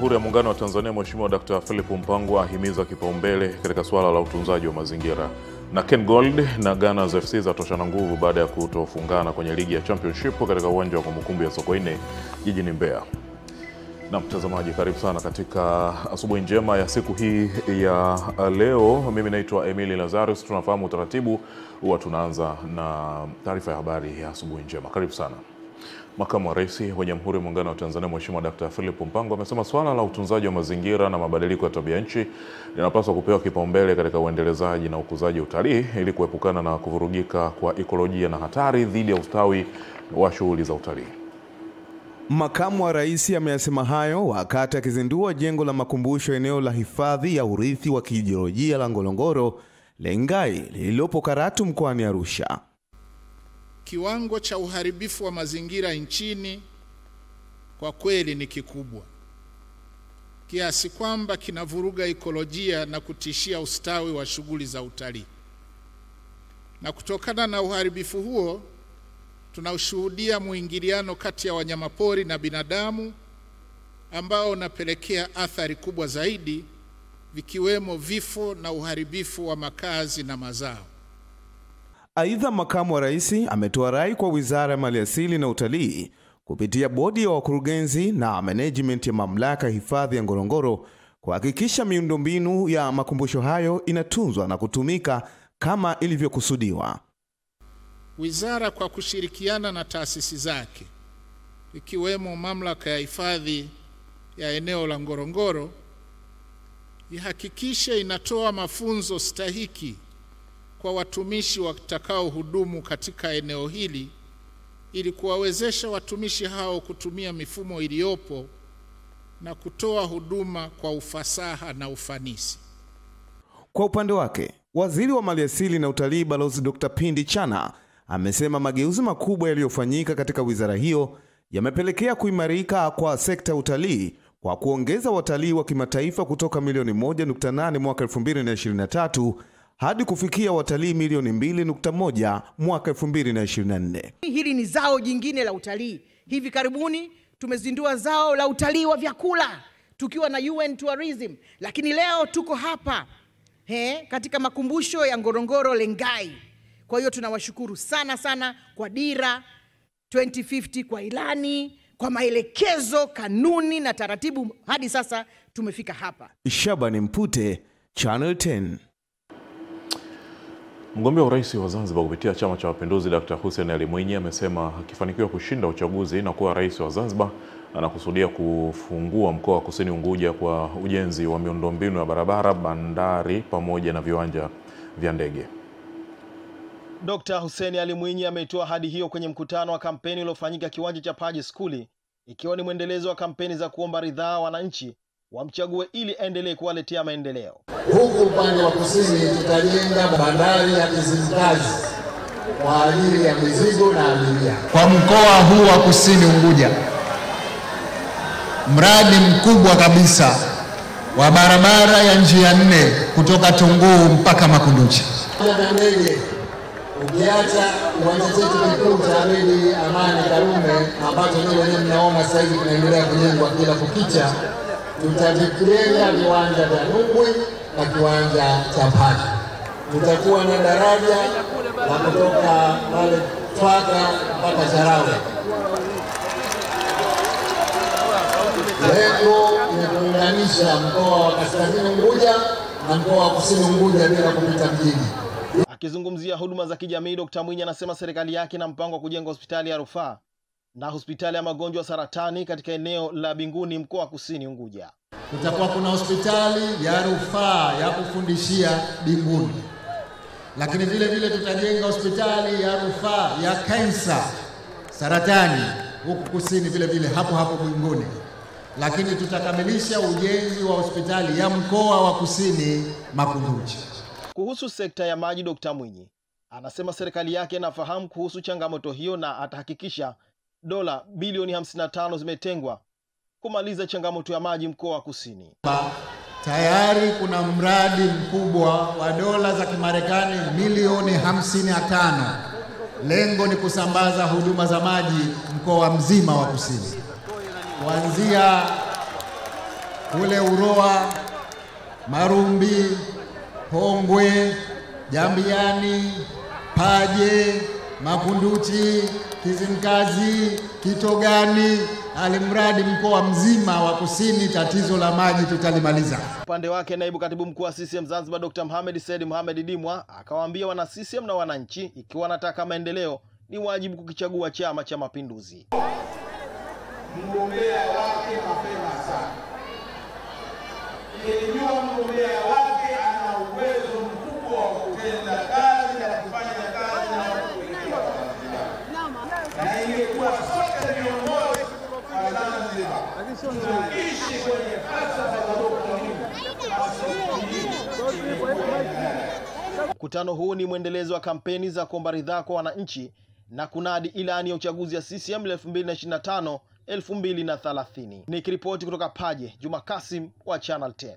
Jamhuri ya Muungano wa Tanzania Mheshimiwa Dr. Philip Mpango ahimiza kipaumbele katika swala la utunzaji wa mazingira. Na Ken Gold na Gunners FC zatoshana nguvu baada ya kutofungana kwenye ligi ya Championship katika uwanja wa Kumbukumbu ya Sokoine jijini Mbeya. Na mtazamaji, karibu sana katika asubuhi njema ya siku hii ya leo. Mimi naitwa Emily Lazarus. Tunafahamu utaratibu huwa tunaanza na taarifa ya habari ya asubuhi njema. Karibu sana. Makamu wa Rais wa Jamhuri ya Muungano wa Tanzania Mheshimiwa Dr. Philip Mpango amesema swala la utunzaji wa mazingira na mabadiliko ya tabia nchi linapaswa kupewa kipaumbele katika uendelezaji na ukuzaji wa utalii ili kuepukana na kuvurugika kwa ekolojia na hatari dhidi ya ustawi wa shughuli za utalii. Makamu wa Rais ameyasema hayo wakati akizindua jengo la makumbusho eneo la hifadhi ya urithi wa kijiolojia la Ngorongoro Lengai lililopo Karatu mkoani Arusha. Kiwango cha uharibifu wa mazingira nchini kwa kweli ni kikubwa, kiasi kwamba kinavuruga ekolojia na kutishia ustawi wa shughuli za utalii. Na kutokana na uharibifu huo, tunashuhudia muingiliano kati ya wanyamapori na binadamu ambao unapelekea athari kubwa zaidi, vikiwemo vifo na uharibifu wa makazi na mazao. Aidha, makamu wa rais ametoa rai kwa Wizara ya Maliasili na Utalii kupitia bodi ya wakurugenzi na management ya mamlaka hifadhi ya Ngorongoro kuhakikisha miundombinu ya makumbusho hayo inatunzwa na kutumika kama ilivyokusudiwa. Wizara kwa kushirikiana na taasisi zake ikiwemo mamlaka ya hifadhi ya eneo la Ngorongoro ihakikishe inatoa mafunzo stahiki kwa watumishi watakao hudumu katika eneo hili ili kuwawezesha watumishi hao kutumia mifumo iliyopo na kutoa huduma kwa ufasaha na ufanisi. Kwa upande wake, Waziri wa Maliasili na Utalii Balozi Dr. Pindi Chana amesema mageuzi makubwa yaliyofanyika katika wizara hiyo yamepelekea kuimarika kwa sekta ya utalii kwa kuongeza watalii wa kimataifa kutoka milioni 1.8 mwaka 2023 hadi kufikia watalii milioni 2.1 mwaka 2024. Hili ni zao jingine la utalii. Hivi karibuni tumezindua zao la utalii wa vyakula tukiwa na UN Tourism, lakini leo tuko hapa katika makumbusho ya Ngorongoro Lengai. Kwa hiyo tunawashukuru sana kwa dira 2050, kwa ilani, kwa maelekezo, kanuni na taratibu, hadi sasa tumefika hapa. Shabani Mpute, Channel 10. Mgombea wa urais wa Zanzibar kupitia Chama cha Mapinduzi Dr. Hussein Ali Mwinyi amesema akifanikiwa kushinda uchaguzi na kuwa rais wa Zanzibar anakusudia kufungua mkoa wa Kusini Unguja kwa ujenzi wa miundombinu ya barabara, bandari pamoja na viwanja vya ndege. Dr. Hussein Ali Mwinyi ametoa ahadi hiyo kwenye mkutano wa kampeni uliofanyika kiwanja cha Paje Skuli, ikiwa ni mwendelezo wa kampeni za kuomba ridhaa wananchi wamchague ili aendelee kuwaletea maendeleo. Huku upande wa kusini tutajenga bandari ya Kizimkazi kwa ajili ya mizigo na abiria. Kwa mkoa huu wa Kusini Unguja, mradi mkubwa kabisa wa barabara ya njia 4 kutoka Tunguu mpaka Makunduchi. Ukiacha uwanja chetu kikuu cha Abeid Amani Karume ambacho ndio wenyewe mnaona sasa hivi kinaendelea kujengwa kila kukicha, tutajenga viwanja vya Nungwi na kiwanja cha Paje. Tutakuwa na daraja la kutoka pale Twaga mpaka Charawe. Lengo ni kuunganisha mkoa wa Kaskazini Unguja na mkoa wa Kusini Unguja bila kupita mjini. Akizungumzia huduma za kijamii, Dr. Mwinyi anasema serikali yake ina mpango wa kujenga hospitali ya rufaa na hospitali ya magonjwa saratani katika eneo la Binguni, mkoa wa Kusini Unguja. Kutakuwa kuna hospitali ya rufaa ya kufundishia Binguni, lakini vile tutajenga hospitali ya rufaa ya kansa saratani huku kusini vile hapo Binguni, lakini tutakamilisha ujenzi wa hospitali ya mkoa wa Kusini Makunduchi. Kuhusu sekta ya maji, Dr. Mwinyi anasema serikali yake inafahamu kuhusu changamoto hiyo na atahakikisha dola bilioni 55 zimetengwa kumaliza changamoto ya maji mkoa wa Kusini. Tayari kuna mradi mkubwa wa dola za Kimarekani milioni 55. Lengo ni kusambaza huduma za maji mkoa mzima wa Kusini, kuanzia kule Uroa, Marumbi, Pongwe, Jambiani, Paje, Makunduchi, Kizimkazi, Kitogani, alimradi mkoa mzima wa Kusini tatizo la maji tutalimaliza. Upande wake naibu katibu mkuu wa CCM Zanzibar Dr. Mohamed Said Mohamed Dimwa akawaambia wana CCM na wananchi ikiwa wanataka maendeleo ni wajibu kukichagua Chama cha Mapinduzi. Mgombea wake mapema sana. Ilijua mgombea wake ana uwezo mkubwa wa kutenda kazi na kufanya kazi na kuelekea Watanzania. Na ingekuwa sote viongozi wa Zanzibar tunaishi kwenye falsafa za Dr. Mkutano huu ni mwendelezo wa kampeni za kuomba ridhaa kwa wananchi na kunadi ilani ya uchaguzi ya CCM 2025-2030. Nikiripoti kutoka Paje, Juma Kasim wa Channel 10.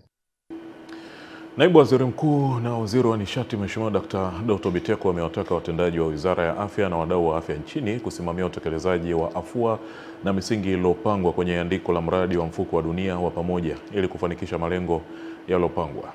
Naibu Waziri Mkuu na Waziri wa Nishati Mheshimiwa Dr. Biteko amewataka watendaji wa Wizara ya Afya na wadau wa afya nchini kusimamia utekelezaji wa afua na misingi iliyopangwa kwenye andiko la mradi wa Mfuko wa Dunia wa pamoja ili kufanikisha malengo yaliyopangwa.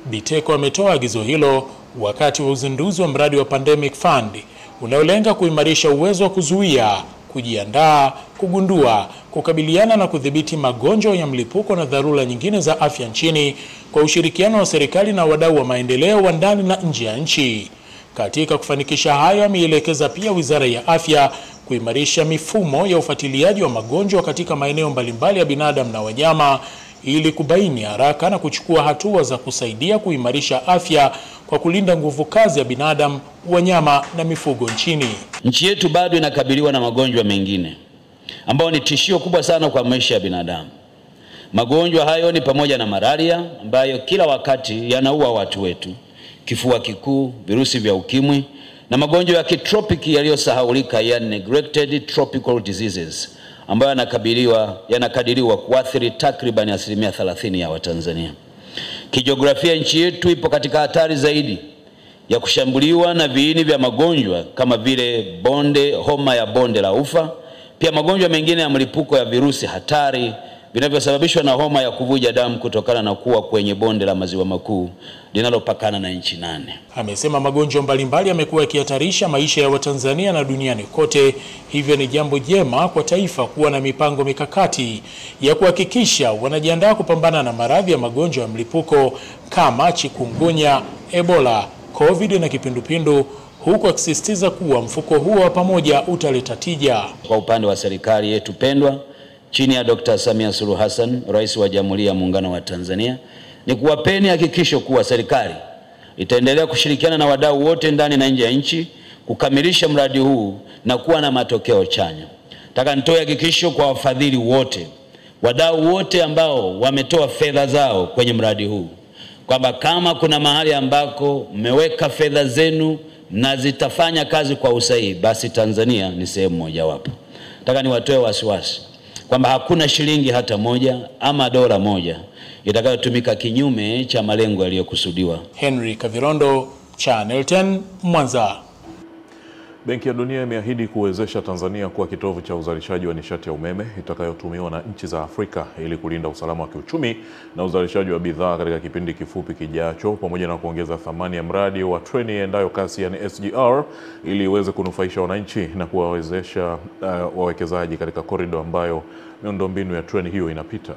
Biteko ametoa agizo hilo wakati wa uzinduzi wa mradi wa Pandemic Fund unaolenga kuimarisha uwezo wa kuzuia, kujiandaa, kugundua, kukabiliana na kudhibiti magonjwa ya mlipuko na dharura nyingine za afya nchini kwa ushirikiano wa serikali na wadau wa maendeleo wa ndani na nje ya nchi. Katika kufanikisha hayo, ameelekeza pia Wizara ya Afya kuimarisha mifumo ya ufuatiliaji wa magonjwa katika maeneo mbalimbali ya binadamu na wanyama ili kubaini haraka na kuchukua hatua za kusaidia kuimarisha afya kwa kulinda nguvu kazi ya binadamu, wanyama na mifugo nchini. Nchi yetu bado inakabiliwa na magonjwa mengine ambayo ni tishio kubwa sana kwa maisha ya binadamu. Magonjwa hayo ni pamoja na malaria ambayo kila wakati yanaua watu wetu, kifua kikuu, virusi vya ukimwi na magonjwa ya kitropiki yaliyosahaulika, yani neglected tropical diseases, ambayo yanakadiriwa kuathiri takriban 30% ya Watanzania. Kijiografia, nchi yetu ipo katika hatari zaidi ya kushambuliwa na viini vya magonjwa kama vile homa ya bonde la ufa, pia magonjwa mengine ya mlipuko ya virusi hatari vinavyosababishwa na homa ya kuvuja damu kutokana na kuwa kwenye bonde la Maziwa Makuu linalopakana na nchi 8. Amesema magonjwa mbalimbali yamekuwa yakihatarisha maisha ya Watanzania na duniani kote, hivyo ni jambo jema kwa taifa kuwa na mipango mikakati ya kuhakikisha wanajiandaa kupambana na maradhi ya magonjwa ya mlipuko kama chikungunya, Ebola, COVID na kipindupindu, huku akisisitiza kuwa mfuko huo wa pamoja utaleta tija. Kwa upande wa serikali yetu pendwa chini ya Dr. Samia Suluhu Hassan, Rais wa Jamhuri ya Muungano wa Tanzania, ni kuwapeni hakikisho kuwa serikali itaendelea kushirikiana na wadau wote ndani na nje ya nchi kukamilisha mradi huu na kuwa na matokeo chanya. Nataka nitoe hakikisho kwa wafadhili wote, wadau wote ambao wametoa fedha zao kwenye mradi huu, kwamba kama kuna mahali ambako mmeweka fedha zenu na zitafanya kazi kwa usahihi, basi Tanzania ni sehemu moja wapo. Nataka niwatoe wasiwasi kwamba hakuna shilingi hata moja ama dola moja itakayotumika kinyume cha malengo yaliyokusudiwa. Henry Kavirondo, Channel 10, Mwanza. Benki ya Dunia imeahidi kuwezesha Tanzania kuwa kitovu cha uzalishaji wa nishati ya umeme itakayotumiwa na nchi za Afrika ili kulinda usalama wa kiuchumi na uzalishaji wa bidhaa katika kipindi kifupi kijacho, pamoja na kuongeza thamani ya mradi wa treni iendayo kasi, yani SGR, ili iweze kunufaisha wananchi na kuwawezesha wawekezaji katika korido ambayo miundombinu ya treni hiyo inapita.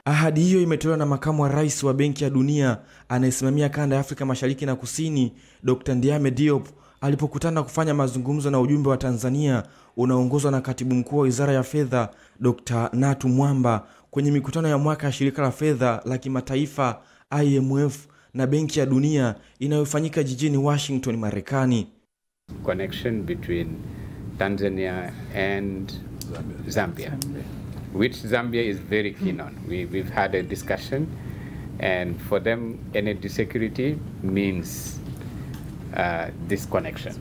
Ahadi hiyo imetolewa na makamu wa rais wa Benki ya Dunia anayesimamia kanda ya Afrika Mashariki na Kusini, Dr. Ndiame Diop, alipokutana kufanya mazungumzo na ujumbe wa Tanzania unaoongozwa na Katibu Mkuu wa Wizara ya Fedha, Dr. Natu Mwamba, kwenye mikutano ya mwaka ya Shirika la Fedha la Kimataifa IMF na Benki ya Dunia inayofanyika jijini Washington, Marekani. Connection between Tanzania and Zambia, which Zambia is very keen on. We've had a discussion, and for them energy security means this connection,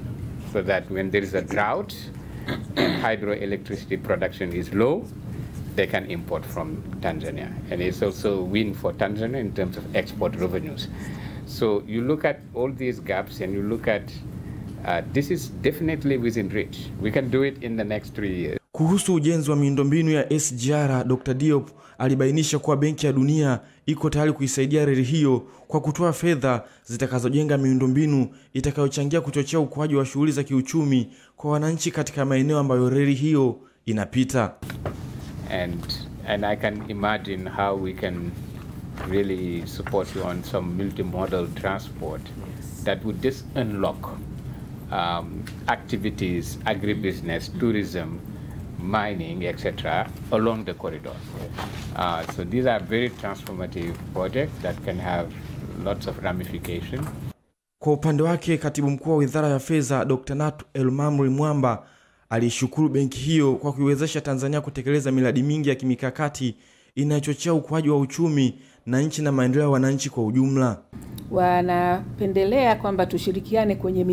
so that when there is a drought and hydroelectricity production is low, they can import from Tanzania. And it's also a win for Tanzania in terms of export revenues. So you look at all these gaps and you look at this is definitely within reach. We can do it in the next 3 years. Kuhusu ujenzi wa miundombinu ya SGR, Dr. Diop alibainisha kuwa Benki ya Dunia iko tayari kuisaidia reli hiyo kwa kutoa fedha zitakazojenga miundombinu itakayochangia kuchochea ukuaji wa shughuli za kiuchumi kwa wananchi katika maeneo ambayo reli hiyo inapita. And I can imagine how we can really support you on some multimodal transport that would just unlock activities, agribusiness, tourism, mining, etc. along the corridor. So these are very transformative projects that can have lots of ramification. Kwa upande wake, Katibu Mkuu wa Wizara ya Fedha Dr. Natu Elmamri Mwamba alishukuru benki hiyo kwa kuiwezesha Tanzania kutekeleza miradi mingi ya kimikakati inayochochea ukuaji wa uchumi na nchi na maendeleo ya wananchi kwa ujumla. Wanapendelea kwamba tushirikiane kwenye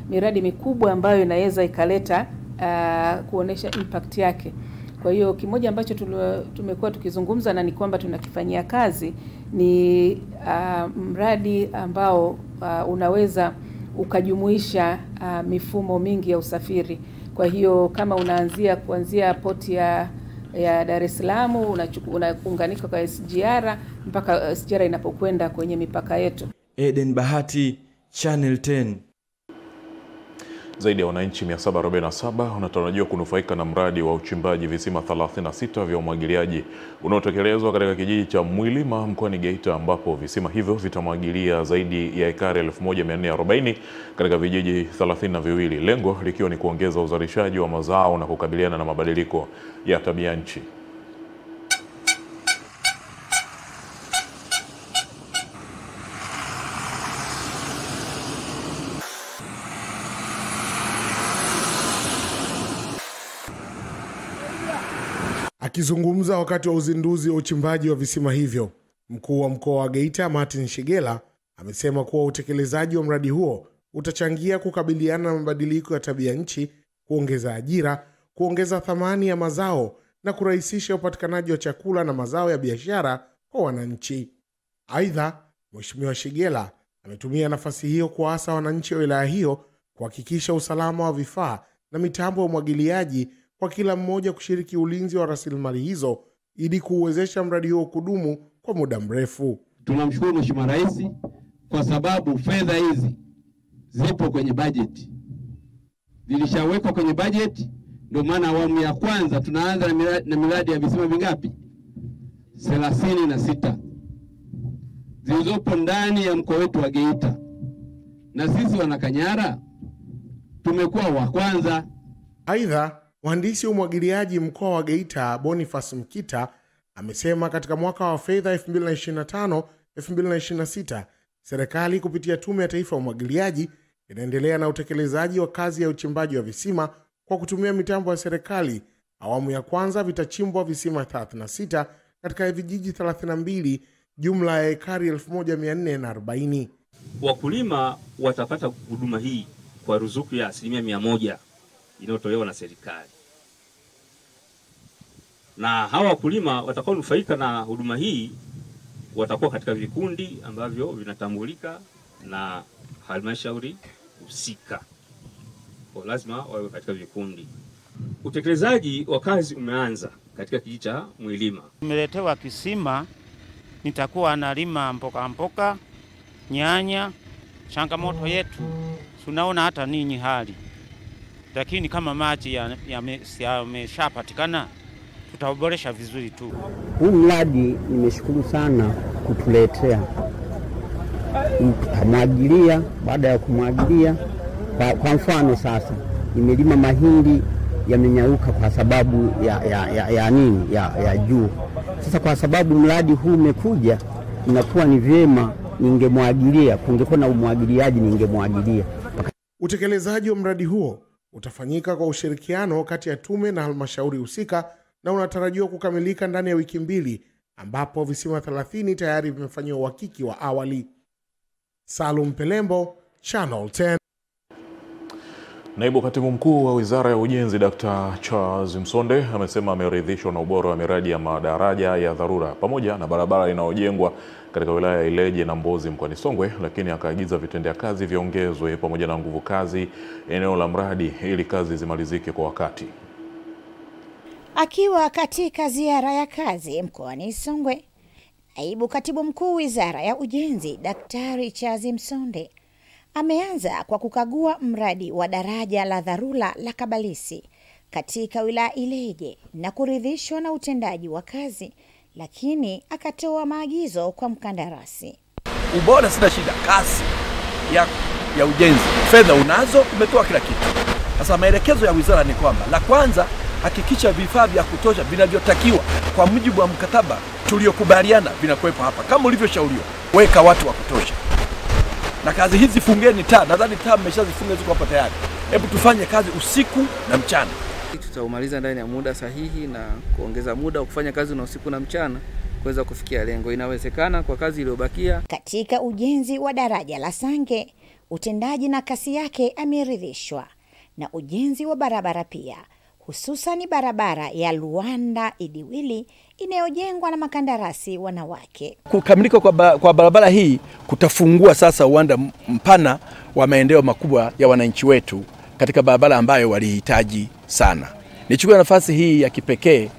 miradi mikubwa ambayo inaweza ikaleta kuonesha impact yake. Kwa hiyo kimoja ambacho tumekuwa tukizungumza na ni kwamba tunakifanyia kazi ni mradi ambao unaweza ukajumuisha mifumo mingi ya usafiri. Kwa hiyo kama unaanzia kuanzia poti ya Dar es Salaam unaunganika kwa SGR mpaka SGR inapokwenda kwenye mipaka yetu. Eden Bahati, Channel 10. Zaidi ya wananchi 747 wanatarajiwa kunufaika na mradi wa uchimbaji visima 36 vya umwagiliaji unaotekelezwa katika kijiji cha Mwilima mkoani Geita, ambapo visima hivyo vitamwagilia zaidi ya ekari 1440 katika vijiji 32, lengo likiwa ni kuongeza uzalishaji wa mazao na kukabiliana na mabadiliko ya tabia nchi. Akizungumza wakati wa uzinduzi wa uchimbaji wa visima hivyo, mkuu wa mkoa wa Geita Martin Shigela amesema kuwa utekelezaji wa mradi huo utachangia kukabiliana na mabadiliko ya tabia nchi, kuongeza ajira, kuongeza thamani ya mazao na kurahisisha upatikanaji wa chakula na mazao ya biashara kwa wananchi. Aidha, Mheshimiwa Shigela ametumia nafasi hiyo kuwaasa wananchi wa wilaya hiyo kuhakikisha usalama wa vifaa na mitambo ya umwagiliaji kwa kila mmoja kushiriki ulinzi wa rasilimali hizo ili kuuwezesha mradi huo kudumu kwa muda mrefu. Tunamshukuru Mheshimiwa Rais kwa sababu fedha hizi zipo kwenye bajeti. Zilishawekwa kwenye bajeti, ndio maana awamu ya kwanza tunaanza na miradi ya visima vingapi? 36 zilizopo ndani ya mkoa wetu wa Geita. Na sisi Wanakanyara tumekuwa wa kwanza. Aidha, mhandisi wa umwagiliaji mkoa wa Geita Boniface Mkita amesema katika mwaka wa fedha 2025-2026 serikali kupitia Tume ya Taifa ya Umwagiliaji inaendelea na utekelezaji wa kazi ya uchimbaji wa visima kwa kutumia mitambo ya serikali. Awamu ya kwanza vitachimbwa visima 36 katika vijiji 32, jumla ya ekari 1440. Wakulima watapata huduma hii kwa ruzuku ya 100% inayotolewa na serikali. Na hawa wakulima watakao nufaika na huduma hii watakuwa katika vikundi ambavyo vinatambulika na halmashauri husika. Kwa lazima wawe katika vikundi. Utekelezaji wa kazi umeanza katika kijiji cha Mwilima. Nimeletewa kisima, nitakuwa nalima mboga, nyanya. Changamoto yetu tunaona hata ninyi hali, lakini kama maji yameshapatikana tutaboresha vizuri tu. Huu mradi nimeshukuru sana kutuletea. Tutamwagilia, baada ya kumwagilia kwa mfano sasa nimelima mahindi yamenyauka kwa sababu ya juu. Sasa kwa sababu mradi huu umekuja, inakuwa ni vyema ningemwagilia, kungekuwa na umwagiliaji ningemwagilia. Utekelezaji wa mradi huo utafanyika kwa ushirikiano kati ya tume na halmashauri husika na unatarajiwa kukamilika ndani ya wiki 2, ambapo visima 30 tayari vimefanyiwa uhakiki wa awali. Salum Pelembo, Channel 10. Naibu Katibu Mkuu wa Wizara ya Ujenzi Dr. Charles Msonde amesema ameridhishwa na ubora wa miradi ya madaraja ya dharura pamoja na barabara inayojengwa katika wilaya ya Ileje na Mbozi mkoani Songwe, lakini akaagiza vitendea kazi viongezwe pamoja na nguvu kazi eneo la mradi ili kazi zimalizike kwa wakati. Akiwa katika ziara ya kazi mkoani Songwe, naibu katibu mkuu Wizara ya Ujenzi Daktari Chazi Msonde ameanza kwa kukagua mradi wa daraja la dharura la Kabalisi katika wilaya Ileje na kuridhishwa na utendaji wa kazi, lakini akatoa maagizo kwa mkandarasi. Ubora sina shida, kasi ya ujenzi, fedha unazo, umetoa kila kitu. Sasa maelekezo ya wizara ni kwamba, la kwanza, hakikisha vifaa vya kutosha vinavyotakiwa kwa mujibu wa mkataba tuliokubaliana vinakuwepo hapa kama ulivyoshauriwa. Weka watu wa kutosha. Na kazi hizi fungeni taa, nadhani taa mmeshazifunga, ziko hapa tayari. Hebu tufanye kazi usiku na mchana. Tutaumaliza ndani ya muda sahihi na kuongeza muda wa kufanya kazi na usiku na mchana kuweza kufikia lengo. Inawezekana kwa kazi iliyobakia. Katika ujenzi wa daraja la Sange, utendaji na kasi yake ameridhishwa, na ujenzi wa barabara pia, hususan barabara ya Luanda Idiwili inayojengwa na makandarasi wanawake. Kukamilika kwa barabara hii kutafungua sasa uwanda mpana wa maendeleo makubwa ya wananchi wetu katika barabara ambayo walihitaji sana. Nichukue nafasi hii ya kipekee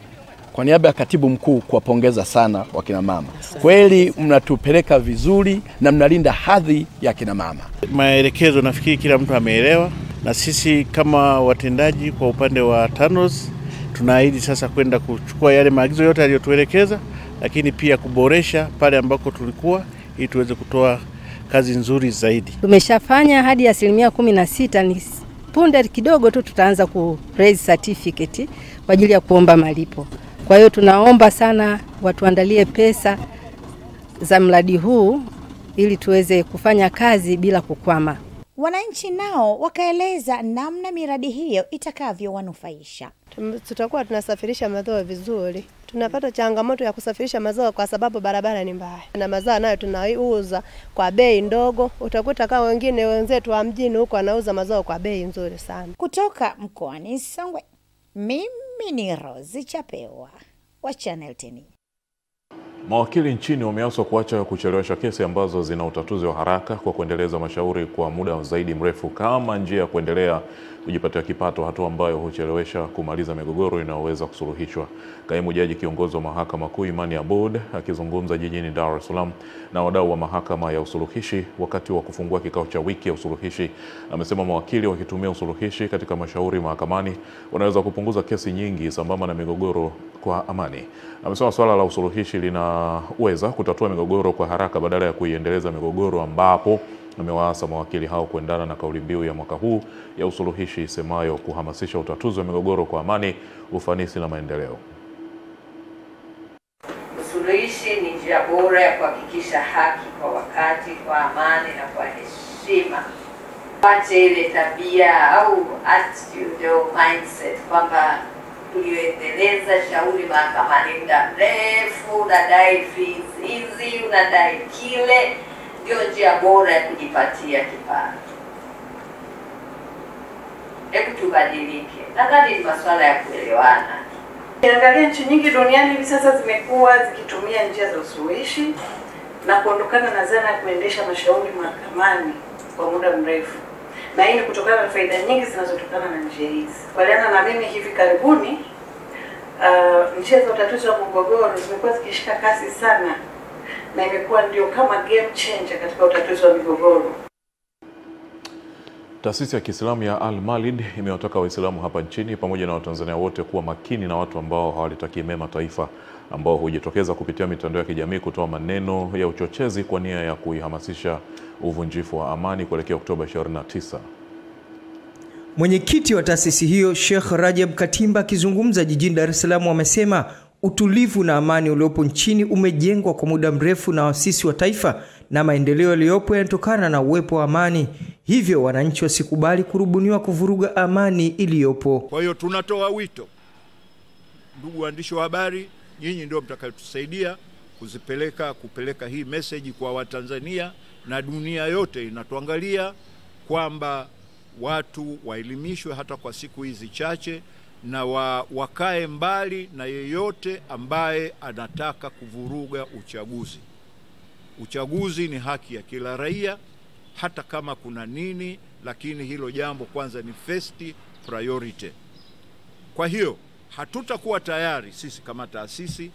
kwa niaba ya katibu mkuu kuwapongeza sana wakina mama. Kweli mnatupeleka vizuri na mnalinda hadhi ya kina mama. Maelekezo nafikiri kila mtu ameelewa, na sisi kama watendaji kwa upande wa TANROADS tunaahidi sasa kwenda kuchukua yale maagizo yote aliyotuelekeza, lakini pia kuboresha pale ambako tulikuwa ili tuweze kutoa kazi nzuri zaidi. Tumeshafanya hadi 16%, ni punde kidogo tu tutaanza ku raise certificate kwa ajili ya kuomba malipo. Kwa hiyo tunaomba sana watuandalie pesa za mradi huu ili tuweze kufanya kazi bila kukwama. Wananchi nao wakaeleza namna miradi hiyo itakavyowanufaisha. Tutakuwa tunasafirisha mazao vizuri. Tunapata changamoto ya kusafirisha mazao kwa sababu barabara ni mbaya. Na mazao nayo tunauza kwa bei ndogo. Utakuta kama wengine wenzetu wa mjini huko wanauza mazao kwa bei nzuri sana. Kutoka mkoani Songwe, mimi ni Rose Chapewa wa Channel 10. Mawakili nchini wameaswa kuacha kuchelewesha kesi ambazo zina utatuzi wa haraka kwa kuendeleza mashauri kwa muda zaidi mrefu kama njia ya kuendelea kujipatia kipato, hatua ambayo huchelewesha kumaliza migogoro inayoweza kusuluhishwa. Kaimu jaji kiongozi wa Mahakama Kuu Imani Aboud akizungumza jijini Dar es Salaam na wadau wa mahakama ya usuluhishi wakati wa kufungua kikao cha wiki ya usuluhishi, amesema mawakili wakitumia usuluhishi katika mashauri mahakamani wanaweza kupunguza kesi nyingi sambamba na migogoro kwa amani. Amesema swala la usuluhishi linaweza kutatua migogoro kwa haraka badala ya kuiendeleza migogoro, ambapo amewaasa mawakili hao kuendana na kauli mbiu ya mwaka huu ya usuluhishi isemayo kuhamasisha utatuzi wa migogoro kwa amani, ufanisi na maendeleo. Usuluhishi ni njia bora ya kuhakikisha haki kwa wakati, kwa amani na kwa heshima. Ache ile tabia au attitude au mindset kwamba ulioendeleza shauri mahakamani muda mrefu, unadai fees hizi, unadai kile, ndio njia bora ya kujipatia kipato. Hebu tubadilike. Nadhani ni masuala ya kuelewana. Ukiangalia nchi nyingi duniani hivi sasa zimekuwa zikitumia njia za usuluhishi na kuondokana na zana ya kuendesha mashauri mahakamani kwa muda mrefu. Na hii ni kutokana na faida nyingi zinazotokana na njia hizi. Kuelewana na mimi, hivi karibuni njia za utatuzi wa migogoro zimekuwa zikishika kasi sana na imekuwa ndio kama game changer katika utatuzi wa migogoro. Taasisi ya Kiislamu ya Al-Malid imewataka Waislamu hapa nchini pamoja na Watanzania wote kuwa makini na watu ambao hawalitakii mema taifa, ambao hujitokeza kupitia mitandao ya kijamii kutoa maneno ya uchochezi kwa nia ya kuihamasisha uvunjifu wa amani kuelekea Oktoba 29. Mwenyekiti wa taasisi hiyo Sheikh Rajab Katimba akizungumza jijini Dar es Salaam amesema utulivu na amani uliopo nchini umejengwa kwa muda mrefu na waasisi wa taifa na maendeleo yaliyopo yanatokana na uwepo wa amani. Hivyo wananchi wasikubali kurubuniwa kuvuruga amani iliyopo. Kwa hiyo tunatoa wito, ndugu waandishi wa habari, nyinyi ndio mtakayotusaidia kupeleka hii message kwa Watanzania na dunia yote inatuangalia, kwamba watu waelimishwe hata kwa siku hizi chache na wakae mbali na yeyote ambaye anataka kuvuruga uchaguzi. Uchaguzi ni haki ya kila raia hata kama kuna nini, lakini hilo jambo kwanza ni first priority. Kwa hiyo hatutakuwa tayari sisi kama taasisi.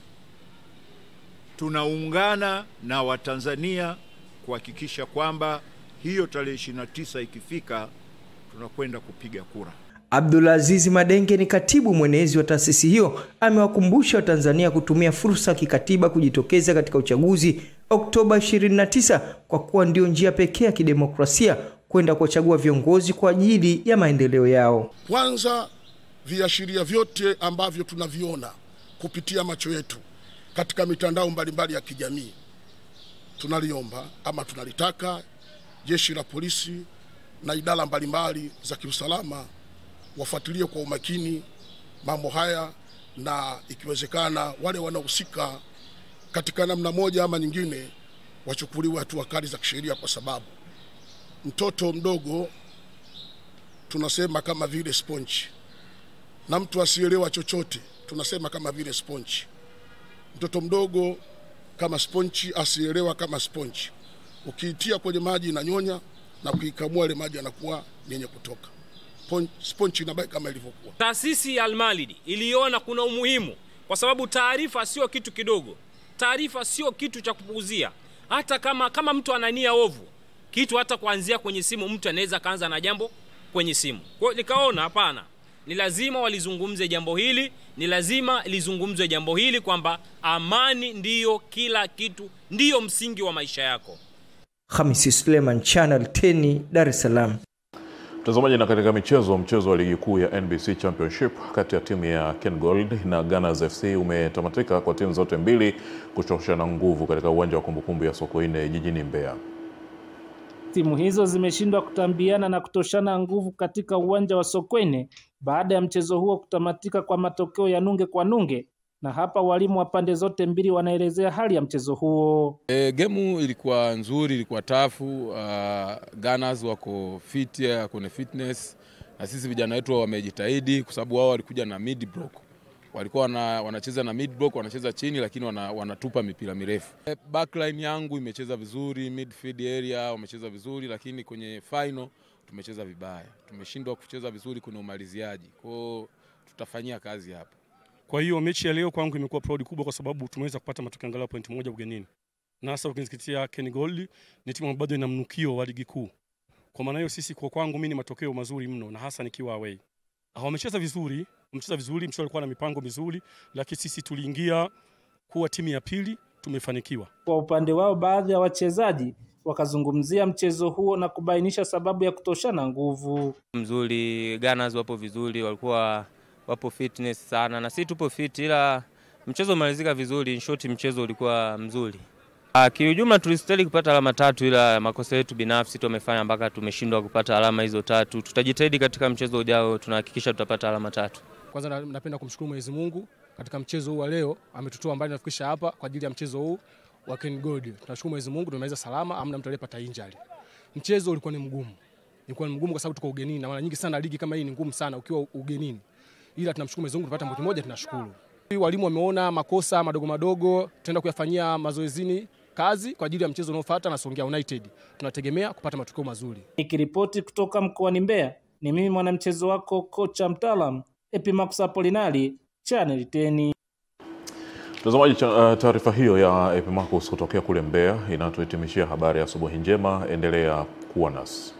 Tunaungana na Watanzania kuhakikisha kwamba hiyo tarehe 29 ikifika tunakwenda kupiga kura. Abdulaziz Madenge ni katibu mwenezi wa taasisi hiyo, amewakumbusha Watanzania kutumia fursa kikatiba kujitokeza katika uchaguzi Oktoba 29 kwa kuwa ndio njia pekee ya kidemokrasia kwenda kuchagua viongozi kwa ajili ya maendeleo yao. Kwanza, viashiria vyote ambavyo tunaviona kupitia macho yetu katika mitandao mbalimbali ya kijamii, tunaliomba ama tunalitaka jeshi la polisi na idara mbalimbali za kiusalama wafuatilie kwa umakini mambo haya, na ikiwezekana wale wanaohusika katika namna moja ama nyingine wachukuliwe hatua kali za kisheria, kwa sababu mtoto mdogo tunasema kama vile sponge, na mtu asielewa chochote tunasema kama vile sponge. Mtoto mdogo kama sponge, asielewa kama sponge. Ukiitia kwenye maji inanyonya, na ukikamua ile maji yanakuwa yenye kutoka. Sponge inabaki kama ilivyokuwa. Taasisi ya Al-Malidi iliona kuna umuhimu, kwa sababu taarifa sio kitu kidogo. Taarifa sio kitu cha kupuuzia. Hata kama mtu anania ovu, kitu hata kuanzia kwenye simu mtu anaweza kaanza na jambo kwenye simu. Kwa hiyo nikaona hapana, ni lazima walizungumze jambo hili, ni lazima lizungumzwe jambo hili kwamba amani ndiyo kila kitu, ndiyo msingi wa maisha yako. Hamisi Suleiman, Channel 10, Dar es Salaam. Mtazamaji, na katika mchezo wa ligi kuu ya NBC Championship kati ya timu ya KenGold na Gunners FC umetamatika kwa timu zote mbili kuchoshana nguvu katika uwanja wa kumbukumbu ya Sokoine jijini Mbeya. Timu hizo zimeshindwa kutambiana na kutoshana nguvu katika uwanja wa Sokoine baada ya mchezo huo kutamatika kwa matokeo ya nunge kwa nunge, na hapa walimu wa pande zote mbili wanaelezea hali ya mchezo huo. Gemu ilikuwa nzuri, ilikuwa tafu. Gunners wako fit, kuna fitness, na sisi vijana wetu wamejitahidi kwa sababu wao walikuja na mid block. Walikuwa wanacheza na mid block, wanacheza chini lakini wanatupa mipira mirefu. Backline yangu imecheza vizuri, midfield area wamecheza vizuri, lakini kwenye final tumecheza vibaya. Tumeshindwa kucheza vizuri kwenye umaliziaji. Kwa hiyo tutafanyia kazi hapa. Kwa hiyo mechi ya leo kwangu imekuwa proud kubwa kwa sababu tumeweza kupata matokeo angalau point moja ugenini. Na hasa ukizingatia KenGold ni timu bado ina mnukio wa ligi kuu. Kwa maana hiyo sisi kwa kwangu mimi ni matokeo mazuri mno, na hasa nikiwa away. Wamecheza vizuri, mchezo ulikuwa na mipango mizuri, lakini sisi tuliingia kuwa timu ya pili, tumefanikiwa. Kwa upande wao baadhi ya wachezaji wakazungumzia mchezo huo na kubainisha sababu ya kutoshana nguvu. Mzuri, Gunners wapo vizuri, walikuwa wapo fitness sana, na sisi tupo fit, ila mchezo umalizika vizuri. In short, mchezo ulikuwa mzuri. Kiujumla tulistahili kupata alama 3, ila makosa yetu binafsi tumefanya mpaka tumeshindwa kupata alama hizo 3. Tutajitahidi katika mchezo ujao, tunahakikisha tutapata alama 3. Kwanza napenda kumshukuru Mwenyezi Mungu katika mchezo huu wa leo, ametutoa mbali na kufikisha hapa kwa ajili ya mchezo huu wa KenGold. Tunashukuru Mwenyezi Mungu tumemaliza salama, hamna mtu aliyepata injury. Mchezo ulikuwa ni mgumu. Ilikuwa ni mgumu kwa sababu tuko ugenini, na mara nyingi sana ligi kama hii ni ngumu sana ukiwa ugenini. Ila tunamshukuru Mwenyezi Mungu tupata pointi moja, tunashukuru. Walimu wameona makosa madogo tutaenda kuyafanyia mazoezini kazi kwa ajili ya mchezo unaofuata na Songea United. Tunategemea kupata matokeo mazuri. Nikiripoti kutoka mkoani Mbeya, ni mimi mwanamchezo wako kocha mtaalam Epimax Apolinari, Channel 10. Mtazamaji, taarifa hiyo ya Epimax kutokea kule Mbeya inatuhitimishia habari ya asubuhi njema. Endelea kuwa nasi.